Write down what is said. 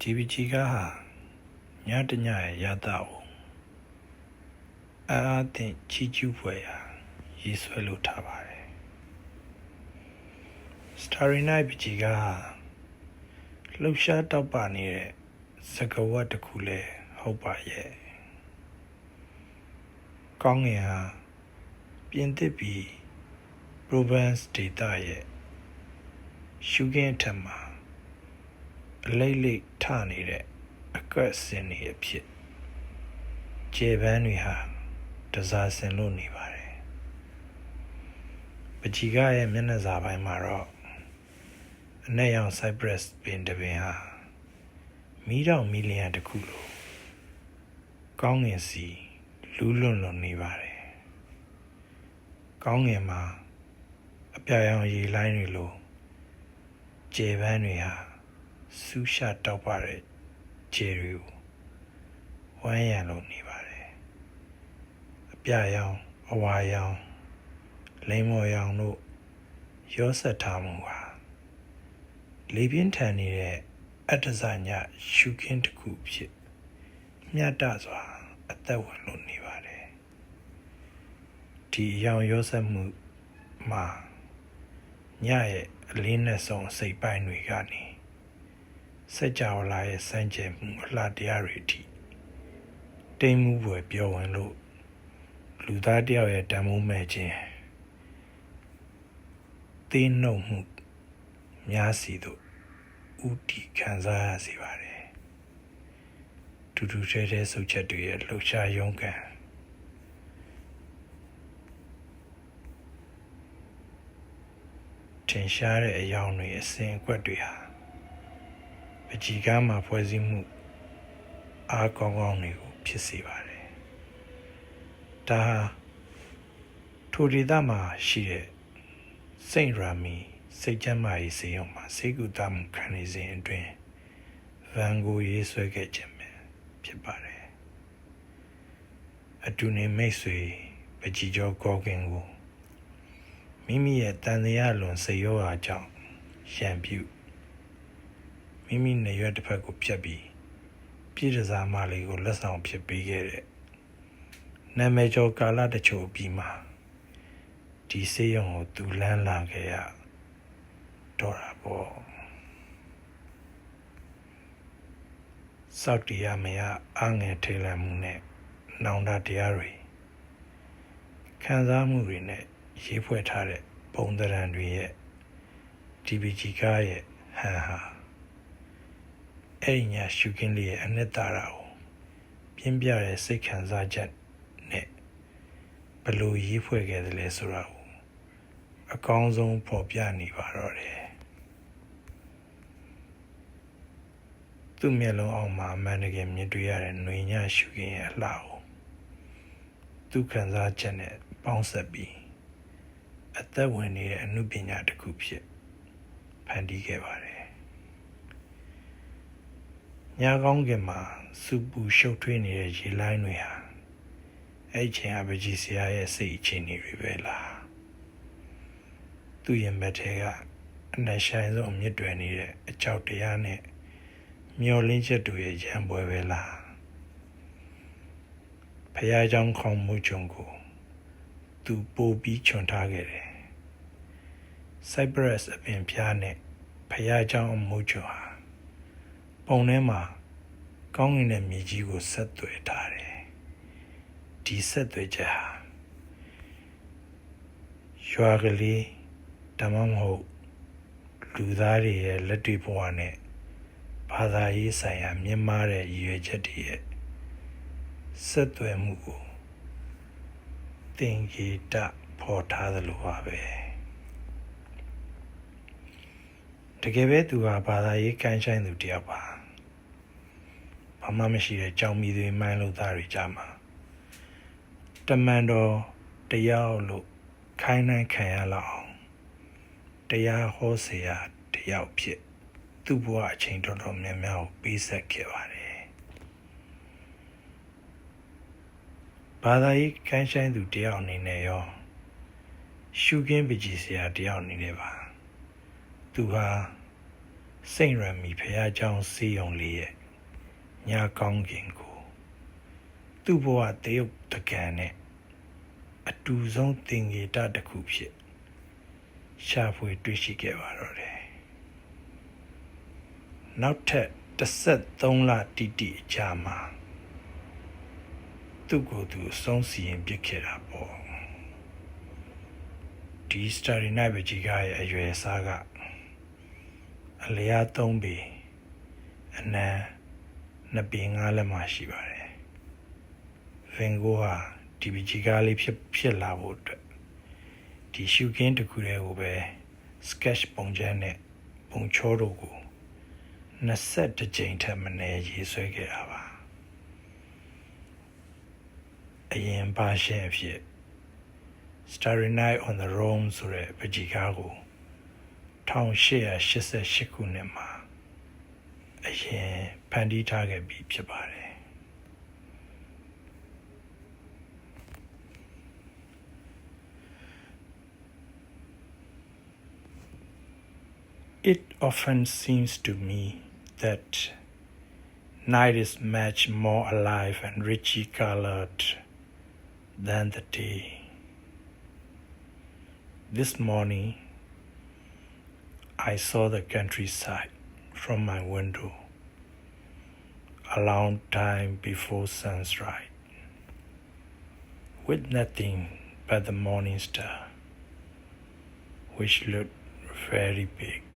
GBG가 냐드냐의 야다오 아아된 지주부야 예수로 타바래 스타리나이 비지가 럽샤 떡바니에စကဝတ်တစ်ခုလဲဟုတ်ပါရဲ့ကောင်းငင်ဟာပြင်သစ်ပြည် Provence ဒေသရဲ့ရှုခင်းထက်မှာအလိမ့်လိမ့်ထနေတဲ့အကွက်စင်တွေအဖြစ်ကျေပန်းတွေဟာတစားစင်လို့နေပါတယ်ပကြီးကရဲ့မျက်နှာစာပိုင်းမှာတော့အနက်ရောင် Cypress ပင်တစ်ပင်ဟာမီးတောင်မီလီယံတစ်ခုလိုကောင်းငင်စီလူးလွန်လွန်နေပါတယ်ကောင်းငင်မှာအပြာရောင်ရေလိုင်းတွေလိုကျေပန်းတွေဟာဆူးရှာတောက်ပါတဲ့ခြေတွေကိုဝမ်းရံလို့နေပါတယ်အပြာရောင်အဝါရောင်လိမ္မော်ရောင်တို့ရောဆက်ထားမှုဟာလေပြင်းထန်နေတဲ့အတ္တဇညရှုခင်းတစ်ခုဖြစ်မြတ်တစွာအသက်ဝင်လို့နေပါတယ်ဒီရောင်ရောဆက်မှုမှာညရဲ့အလင်းနဲ့ဆုံးစိတ်ပိုင်းတွေကနေစัจ java လာရဲ့စံကျင်မှုအလှတရားတွေအထိတိမ်မှုပွဲပြောဝင်လို့လူသားတယောက်ရဲ့တန်ဖိုးမဲ့ခြင်းသိနှုတ်မှုများစီတို့ဥတီခံစားရစေပါတယ်ထူးထူးခြားခြားစုပ်ချက်တွေရဲ့လှုပ်ရှားရုန်းကန်ထင်ရှားတဲ့အယောင်တွေအစဉ်အကွက်တွေဟာပကြီးကားမှာဖွဲ့စည်းမှုအားကောင်းကောင်းတွေကိုဖြစ်စေပါတယ်ဒါဟာထိုဒေသမှာရှိတဲ့စိန့်ရာမီစိတ်ကျမ်းမာရေးစေရုံမှာစေကုသမှုခံနေစဉ်အတွင်းဗန်ဂိုရေးဆွဲခဲ့ခြင်းပဲဖြစ်ပါတယ်အတူနေမိတ်ဆွေပကြီးကျော်ကောကင်ကိုမိမိရဲ့တန်တရားလွန်စိတ်ရောဂါကြောင့်ရံပြုမိမိနေရွက်တစ်ဖက်ကိုဖြတ်ပြီးပြည်တစားမလေးကိုလက်ဆောင်ဖြစ်ပေးခဲ့တဲ့နာမည်ကျော်ကာလတချို့ပြီးမှဒီစေယုံကိုသူလန်းလာခဲ့ရတော့တာပေါ့စောက်တရားမရအငယ်ထိလန့်မှုနဲ့နောင်တတရားတွေခံစားမှုတွေနဲ့ရေးဖွဲ့ထားတဲ့ပုံသဏ္ဍာန်တွေရဲ့ DBG ကားရဲ့ဟန်ဟာအဲ့ဒီညာရှုခင်းလေးရဲ့အနှစ်သာရကိုပြင်းပြတဲ့စိတ်ခံစားချက်နဲ့ဘယ်လိုရေးဖွဲ့ခဲ့တယ်လဲဆိုတာကိုအကောင်းဆုံးပေါ်ပြနေပါတော့တယ်သူ့မျက်လုံးအောင်မှာအမှန်တကယ်မြင်တွေ့ရတဲ့ຫນွေညရှုခင်းရဲ့အလှကိုသူ့ခံစားချက်နဲ့ပေါင်းစပ်ပြီးအသက်ဝင်နေတဲ့အနုပညာတစ်ခုဖြစ်ဖန်တီးခဲ့ပါတယ်ညကောင်းကင်မှာစူပူရှုပ်ထွေးနေတဲ့ရေလိုင်းတွေဟာအဲ့ချိန်အပကြီးဆရာရဲ့စိတ်အခြေအနေတွေပဲလားသူ့ရင်ဘက်ထဲကအနက်ဆိုင်ဆုံးမြင့်တွယ်နေတဲ့အကြောက်တရားနဲ့မျောလင်းချက်တွေရဲ့ရံပွဲပဲလားဖះเจ้าခေါင်းမှုချုံကိုသူပို့ပြီးခြုံထားခဲ့တယ် Cypress အပင်ပြားနဲ့ဖះเจ้าမှုချုံဟာပုံထဲမှာကောင်းကင်နဲ့မြေကြီးကိုဆက်သွယ်ထားတယ်ဒီဆက်သွယ်ချက်ဟာရွာကလေးဓမ္မမဟုတ်လူသားတွေရဲ့လက်တွေ့ဘဝနဲ့ဘာသာရေးဆိုင်ရာမြင့်မားတဲ့ရည်ရွယ်ချက်တွေရဲ့ဆက်သွယ်မှုကိုသင်္ကေတဖော်ထားသလိုပါပဲတကယ်ပဲသူဟာဘာသာရေးကိုင်းဆိုင်သူတယောက်ပါဘာမှမရှိတဲ့ကြောင်မီတွေမိုင်းလို့သားတွေကြားမှာတမန်တော်တယောက်လို့ခိုင်းနိုင်ခံရလောက်အောင်တရားဟောเสียတယောက်ဖြစ်သူ့ဘဝအချိန်တော်တော်များများကိုပေးဆက်ခဲ့ပါတယ်ဘာသာရေးကိုင်းဆိုင်သူတယောက်အနေနဲ့ရောရှုခင်းပကြီးဆရာတယောက်အနေနဲ့ပါသူဟာ စိန့်ရမီဖះเจ้าစေးုံလေးရဲ့ညာကောင်းကင်ကိုသူ့ဘဝတရုတ်တကံနဲ့အတူဆုံးသင်္ကေတတစ်ခုဖြစ်ရှာဖွေတွေ့ရှိခဲ့ပါတော့တယ်နောက်ထပ်13လတိတိအကြာမှာသူ့ကိုယ်သူအဆုံးစီရင်ပြစ်ခဲ့တာပေါ့ဒီ Starry Night ပကြီးကားရဲ့အရွယ်အစားကအလျား3ပေအနံ2ပေ5လက်မှရှိပါတယ်ဗင်ဂိုဟာဒီပကြီးကားလေးဖြစ်လာဖို့အတွက်ဒီရှုခင်းတစ်ခုတည်းကိုပဲ sketch ပုံချမ်းနဲ့ပုံချောတို့ကို22ကြိမ်ထက်မနည်းရေးဆွဲခဲ့တာပါအရင်ပါရှင်အဖြစ် Starry Night on the Roam ဆိုတဲ့ပကြီးကားကို1888ခုနှစ်မှာအရင်ဖန်တီးထားခဲ့ပြီးဖြစ်ပါတယ် It often seems to me that night is much more alive and richly colored than the day. This morning, I saw the countryside from my window a long time before sunrise, with nothing but the morning star, which looked very big.